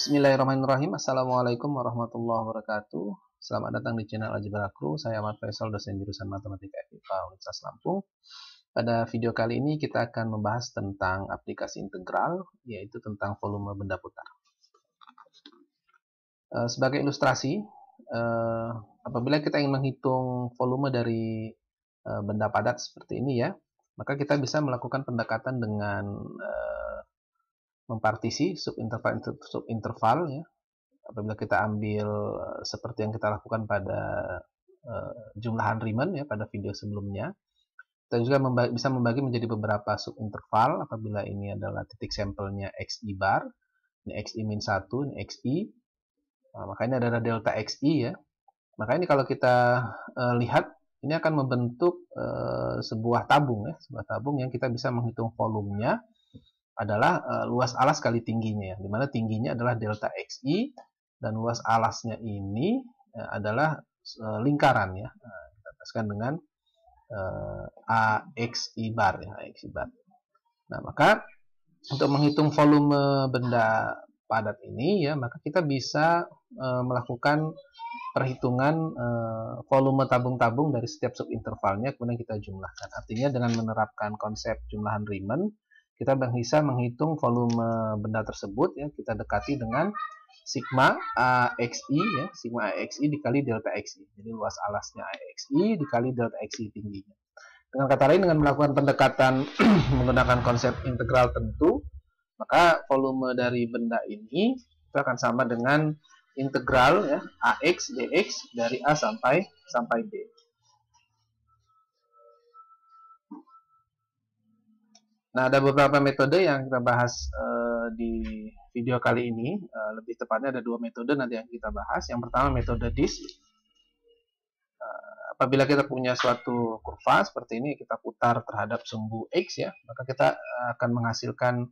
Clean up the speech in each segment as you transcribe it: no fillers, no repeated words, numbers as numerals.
Bismillahirrahmanirrahim. Assalamualaikum warahmatullahi wabarakatuh. Selamat datang di channel Algebra Kru. Saya Ahmad Faisal, dosen jurusan Matematika FIPA Universitas Lampung. Pada video kali ini kita akan membahas tentang aplikasi integral, yaitu tentang volume benda putar. Sebagai ilustrasi, apabila kita ingin menghitung volume dari benda padat seperti ini ya, maka kita bisa melakukan pendekatan dengan mempartisi subinterval ya. Apabila kita ambil seperti yang kita lakukan pada jumlahan Riemann ya pada video sebelumnya, kita juga bisa membagi menjadi beberapa subinterval. Apabila ini adalah titik sampelnya xi bar, ini xi min 1, ini xi, maka ini adalah delta xi ya. Maka ini kalau kita lihat, ini akan membentuk sebuah tabung ya, sebuah tabung yang kita bisa menghitung volumenya adalah luas alas kali tingginya ya, dimana tingginya adalah delta xi dan luas alasnya ini adalah lingkaran ya. Kita tuliskan dengan axi bar ya, axi bar. Nah, maka untuk menghitung volume benda padat ini ya, maka kita bisa melakukan perhitungan volume tabung-tabung dari setiap subintervalnya, kemudian kita jumlahkan. Artinya dengan menerapkan konsep jumlahan Riemann, kita bisa menghitung volume benda tersebut ya, kita dekati dengan sigma AXI ya, sigma AXI dikali delta XI. Jadi luas alasnya AXI dikali delta XI tingginya. Dengan kata lain, dengan melakukan pendekatan menggunakan konsep integral tentu, maka volume dari benda ini itu akan sama dengan integral ya, AX dx dari A sampai B. Nah, ada beberapa metode yang kita bahas di video kali ini. Lebih tepatnya ada dua metode nanti yang kita bahas. Yang pertama metode DIS. Apabila kita punya suatu kurva seperti ini, kita putar terhadap sumbu X ya, maka kita akan menghasilkan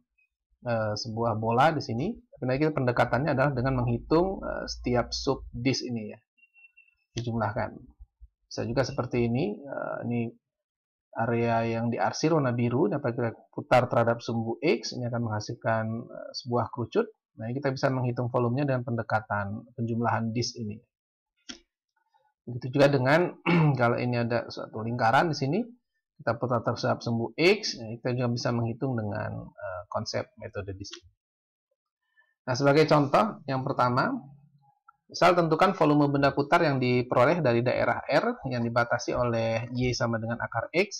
sebuah bola di sini. Tapi pendekatannya adalah dengan menghitung setiap sub DIS ini ya, dijumlahkan. Bisa juga seperti ini. Ini area yang diarsir warna biru, dapat kita putar terhadap sumbu X, ini akan menghasilkan sebuah kerucut. Nah, kita bisa menghitung volumenya dengan pendekatan penjumlahan DIS ini. Begitu juga dengan kalau ini ada suatu lingkaran di sini, kita putar terhadap sumbu X, kita juga bisa menghitung dengan konsep metode DIS. Nah, sebagai contoh, yang pertama, misal tentukan volume benda putar yang diperoleh dari daerah R yang dibatasi oleh Y sama dengan akar X,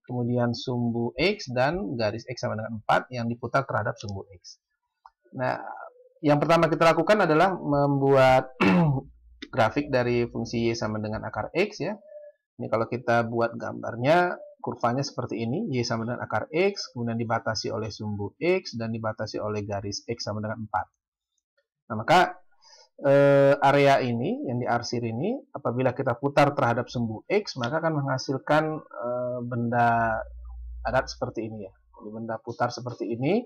kemudian sumbu X dan garis X sama dengan 4 yang diputar terhadap sumbu X. Nah, yang pertama kita lakukan adalah membuat grafik dari fungsi Y sama dengan akar X ya. Ini kalau kita buat gambarnya, kurvanya seperti ini, Y sama dengan akar X, kemudian dibatasi oleh sumbu X dan dibatasi oleh garis X sama dengan 4. Nah, maka area ini yang diarsir ini, apabila kita putar terhadap sumbu X, maka akan menghasilkan benda padat seperti ini ya. Jadi benda putar seperti ini.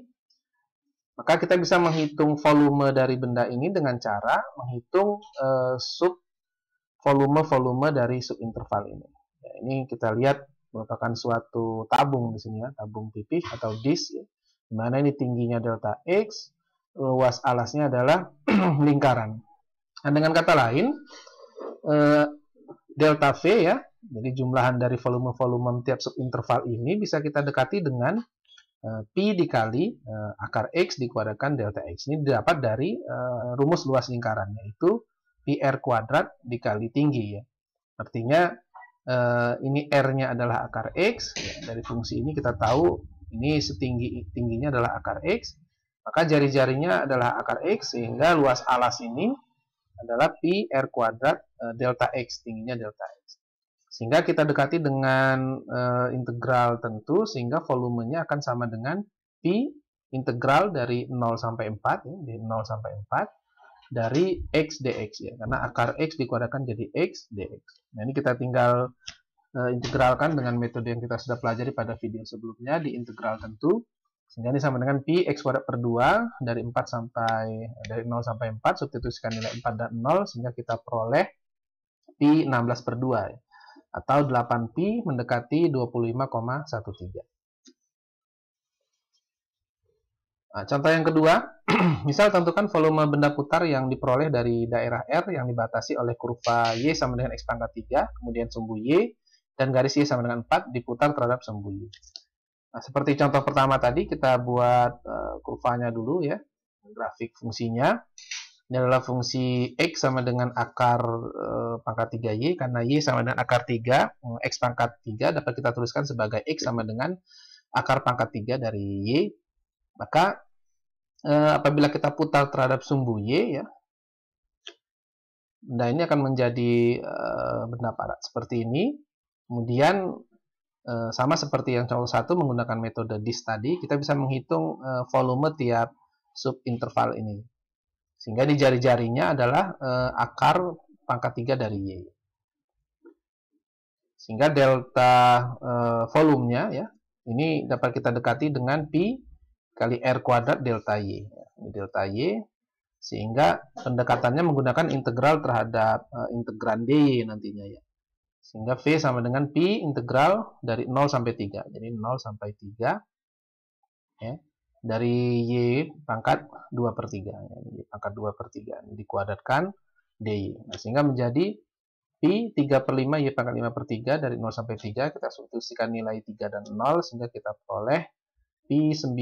Maka kita bisa menghitung volume dari benda ini dengan cara menghitung sub volume dari subinterval ini. Ya, ini kita lihat merupakan suatu tabung di sini ya, tabung pipih atau disk ya. Di mana ini tingginya delta X, luas alasnya adalah lingkaran. Nah, dengan kata lain, delta V ya, jadi jumlahan dari volume-volume tiap subinterval ini bisa kita dekati dengan Pi dikali akar X dikuadratkan delta X. Ini didapat dari rumus luas lingkaran, yaitu Pi R kuadrat dikali tinggi ya. Artinya ini R-nya adalah akar X, ya, dari fungsi ini kita tahu ini tingginya adalah akar X, maka jari-jarinya adalah akar X, sehingga luas alas ini adalah Pi R kuadrat delta X, tingginya delta X. Sehingga kita dekati dengan integral tentu, sehingga volumenya akan sama dengan Pi integral dari 0 sampai 4, ya, dari 0 sampai 4, dari X dx, ya, karena akar X dikuadratkan jadi X dx. Nah, ini kita tinggal integralkan dengan metode yang kita sudah pelajari pada video sebelumnya di integral tentu. Sehingga ini sama dengan Pi X kuadrat per 2 dari 0 sampai 4, substitusikan nilai 4 dan 0, sehingga kita peroleh Pi 16 per 2 ya, atau 8 Pi mendekati 25,13. Nah, contoh yang kedua, misal tentukan volume benda putar yang diperoleh dari daerah R yang dibatasi oleh kurva Y sama dengan X pangkat 3, kemudian sumbu Y, dan garis Y sama dengan 4 diputar terhadap sumbu Y. Nah, seperti contoh pertama tadi, kita buat kurvanya dulu ya, grafik fungsinya. Ini adalah fungsi X sama dengan akar pangkat 3Y, karena Y sama dengan akar 3, X pangkat 3 dapat kita tuliskan sebagai X sama dengan akar pangkat 3 dari Y. Maka apabila kita putar terhadap sumbu Y ya, benda ini akan menjadi benda padat seperti ini. Kemudian sama seperti yang contoh satu menggunakan metode DIS tadi, kita bisa menghitung volume tiap subinterval ini. Sehingga di jari-jarinya adalah akar pangkat 3 dari Y. Sehingga delta volumenya ya, ini dapat kita dekati dengan Pi kali R kuadrat delta Y. Ini delta Y, sehingga pendekatannya menggunakan integral terhadap integran dy nantinya ya. Sehingga V sama dengan Pi integral dari 0 sampai 3. Jadi 0 sampai 3 ya, dari Y pangkat 2 per 3 ya, Y pangkat 2 per 3 dikuadratkan dy. Nah, sehingga menjadi Pi 3 per 5 Y pangkat 5 per 3 dari 0 sampai 3. Kita substitusikan nilai 3 dan 0 sehingga kita peroleh Pi 9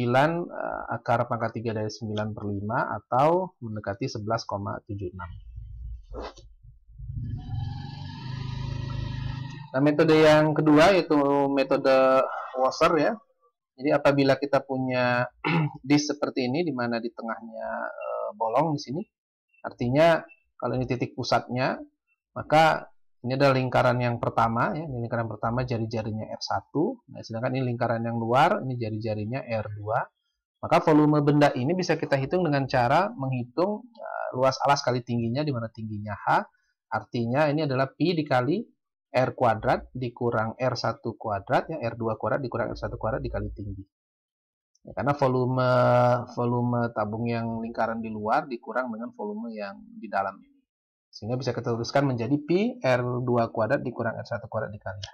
akar pangkat 3 dari 9 per 5 atau mendekati 11,76. Nah, metode yang kedua yaitu metode Wasser ya. Jadi apabila kita punya disk seperti ini di mana di tengahnya bolong di sini, artinya kalau ini titik pusatnya, maka ini adalah lingkaran yang pertama ya. Ini lingkaran pertama jari-jarinya R1. Nah, sedangkan ini lingkaran yang luar, ini jari-jarinya R2. Maka volume benda ini bisa kita hitung dengan cara menghitung luas alas kali tingginya, di mana tingginya H. Artinya ini adalah Pi dikali R kuadrat dikurang R1 kuadrat, ya, R2 kuadrat dikurang R1 kuadrat dikali tinggi. Ya, karena volume tabung yang lingkaran di luar dikurang dengan volume yang di dalam ini. Sehingga bisa kita tuliskan menjadi Pi R2 kuadrat dikurang R1 kuadrat dikali H.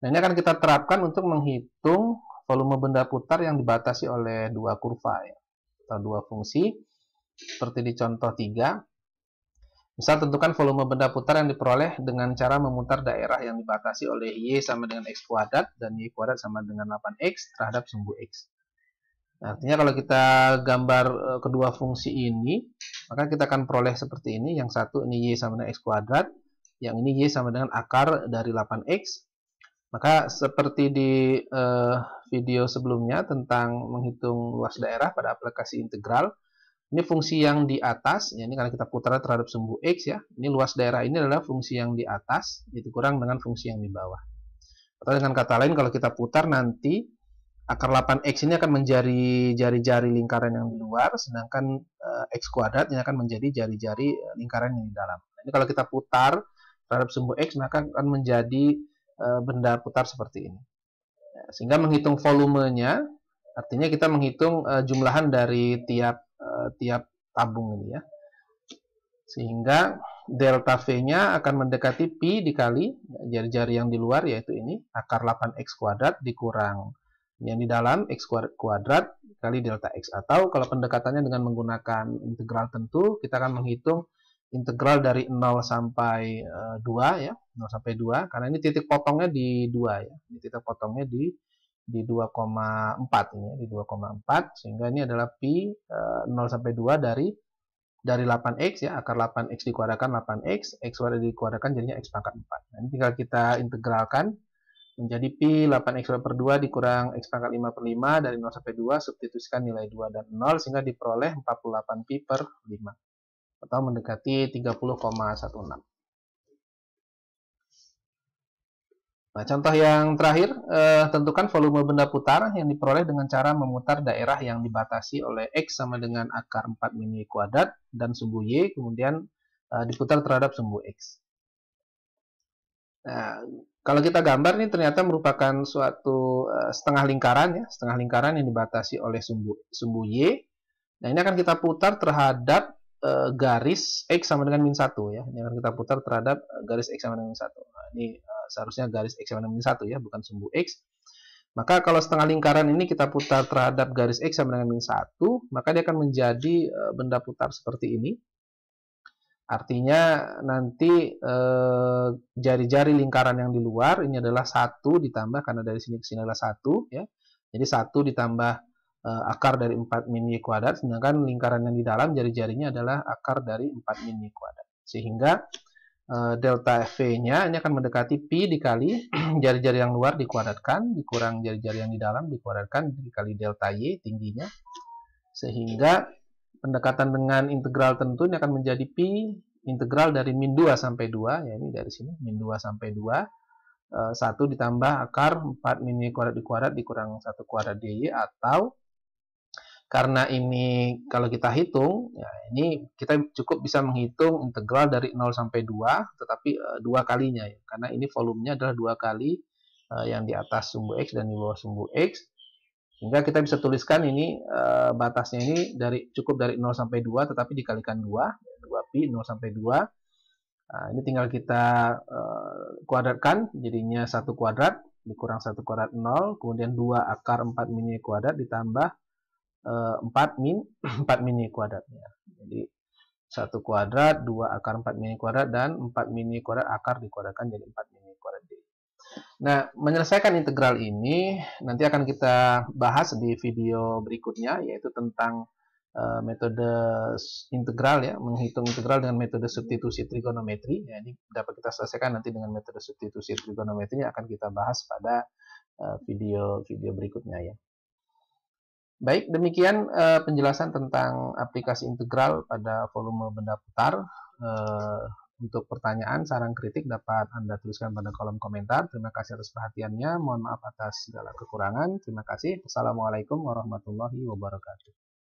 Nah, ini akan kita terapkan untuk menghitung volume benda putar yang dibatasi oleh dua kurva ya, atau dua fungsi. Seperti di contoh 3. Misal tentukan volume benda putar yang diperoleh dengan cara memutar daerah yang dibatasi oleh Y sama dengan X kuadrat dan Y kuadrat sama dengan 8X terhadap sumbu X. Nah, artinya kalau kita gambar kedua fungsi ini, maka kita akan peroleh seperti ini. Yang satu ini Y sama dengan X kuadrat, yang ini Y sama dengan akar dari 8X. Maka seperti di video sebelumnya tentang menghitung luas daerah pada aplikasi integral, ini fungsi yang di atas, ya, ini karena kita putar terhadap sumbu X ya. Ini luas daerah ini adalah fungsi yang di atas, itu kurang dengan fungsi yang di bawah. Atau dengan kata lain, kalau kita putar nanti, akar 8X ini akan menjadi jari-jari lingkaran yang di luar, sedangkan X kuadrat ini akan menjadi jari-jari lingkaran yang di dalam. Nah, ini kalau kita putar terhadap sumbu X, maka akan menjadi benda putar seperti ini. Ya, sehingga menghitung volumenya, artinya kita menghitung jumlahan dari tiap tabung ini ya. Sehingga delta V-nya akan mendekati Pi dikali jari-jari yang di luar, yaitu ini, akar 8X kuadrat dikurang yang di dalam X kuadrat kali delta X. Atau kalau pendekatannya dengan menggunakan integral tentu, kita akan menghitung integral dari 0 sampai 2 ya, 0 sampai 2, karena ini titik potongnya di 2 ya. Ini titik potongnya di 2,4 ini, di 2,4, sehingga ini adalah Pi 0 sampai 2 dari 8X ya, akar 8X dikuadratkan 8X, X kuadrat dikuadratkan jadinya X pangkat 4. Nah, ini tinggal kita integralkan menjadi Pi 8X per 2 dikurang X pangkat 5 per 5 dari 0 sampai 2, substitusikan nilai 2 dan 0 sehingga diperoleh 48 Pi per 5 atau mendekati 30,16. Nah, contoh yang terakhir, tentukan volume benda putar yang diperoleh dengan cara memutar daerah yang dibatasi oleh X sama dengan akar 4 min Y kuadrat dan sumbu Y, kemudian diputar terhadap sumbu X. Nah, kalau kita gambar ini ternyata merupakan suatu setengah lingkaran ya, setengah lingkaran yang dibatasi oleh sumbu Y. Nah, ini akan kita putar terhadap garis X sama dengan min 1 ya. Ini akan kita putar terhadap garis X sama dengan min 1. Nah, ini seharusnya garis X sama dengan min 1 ya, bukan sumbu X. Maka kalau setengah lingkaran ini kita putar terhadap garis X sama dengan min 1, maka dia akan menjadi benda putar seperti ini. Artinya nanti jari-jari lingkaran yang di luar ini adalah 1 ditambah, karena dari sini ke sini adalah 1 ya. Jadi 1 ditambah akar dari 4 min Y kuadrat, sedangkan lingkaran yang di dalam jari-jarinya adalah akar dari 4 min Y kuadrat. Sehingga delta V-nya ini akan mendekati pi dikali jari-jari yang luar dikuadratkan, dikurang jari-jari yang di dalam dikuadratkan, dikali delta Y tingginya. Sehingga pendekatan dengan integral tentu ini akan menjadi pi integral dari min 2 sampai 2, ya ini dari sini, min 2 sampai 2, 1 ditambah akar 4 min Y kuadrat dikuadrat dikurang 1 kuadrat dy, atau karena ini kalau kita hitung, ya ini kita cukup bisa menghitung integral dari 0 sampai 2, tetapi 2 kalinya ya, karena ini volumenya adalah 2 kali yang di atas sumbu X dan di bawah sumbu X. Sehingga kita bisa tuliskan ini batasnya ini cukup dari 0 sampai 2, tetapi dikalikan 2 pi 0 sampai 2. Nah, ini tinggal kita kuadratkan, jadinya 1 kuadrat dikurang 1 kuadrat 0, kemudian 2 akar 4 min Y kuadrat ditambah 4 min Y kuadratnya. Jadi 1 kuadrat, 2 akar 4 min Y kuadrat, dan 4 min Y kuadrat akar dikuadratkan jadi 4 min Y kuadrat D. Nah, menyelesaikan integral ini nanti akan kita bahas di video berikutnya, yaitu tentang metode integral ya, menghitung integral dengan metode substitusi trigonometri. Ya, ini dapat kita selesaikan nanti dengan metode substitusi trigonometri yang akan kita bahas pada video berikutnya ya. Baik, demikian penjelasan tentang aplikasi integral pada volume benda putar. Untuk pertanyaan, saran, kritik dapat Anda tuliskan pada kolom komentar. Terima kasih atas perhatiannya. Mohon maaf atas segala kekurangan. Terima kasih. Assalamualaikum warahmatullahi wabarakatuh.